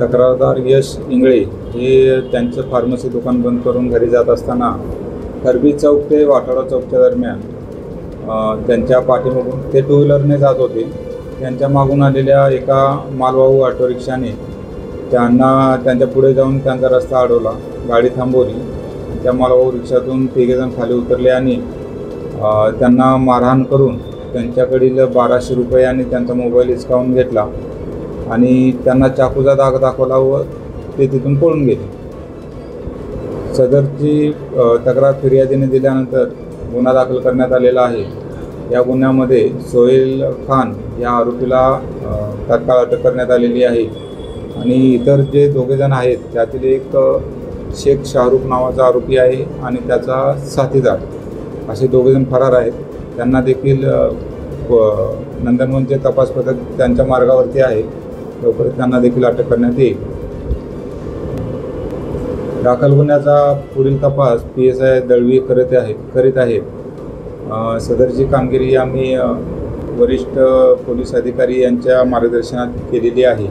तक्रारदार यश इंगळे हे त्यांचं फार्मसी दुकान बंद करून घरी जात असताना खरबी चौक ते वाठाडा चौकच्या दरम्यान त्यांच्या पाठीमागून ते टू व्हीलरने जात होते. त्यांच्या मागून आलेल्या एका मालवाहू ऑटो रिक्षाने त्यांच्या पुढे जाऊन त्यांचा रस्ता अडवला. गाडी थांबवली. त्या मालवाहू रिक्षातून तिघेजण खाली उतरले आणि त्यांना मारहाण करून त्यांच्याकडील 1200 रुपये आणि त्यांचा मोबाईल हिसकावून घेतला आणि त्यांना चाकूचा दाग दाखवला व ते तिथून पळून गेले. सदरची तक्रार फिर्यादीने दिल्यानंतर गुन्हा दाखल करण्यात आलेला आहे. या गुन्ह्यामध्ये सोहेल खान या आरोपीला तात्काळ अटक करण्यात आलेली आहे आणि इतर जे दोघेजण आहेत त्यातील एक शेख शाहरुख नावाचा आरोपी आहे आणि त्याचा साथीदार असे दोघेजण फरार आहेत. त्यांना देखील नंदनवनचे तपास पथक त्यांच्या मार्गावरती आहे. लवकरच त्यांना देखील अटक करण्यात येईल. दाखल गुन्ह्याचा पुढील तपास PSI दळवी करीत आहेत. सदरची कामगिरी आम्ही वरिष्ठ पोलीस अधिकारी यांच्या मार्गदर्शनात केलेली आहे.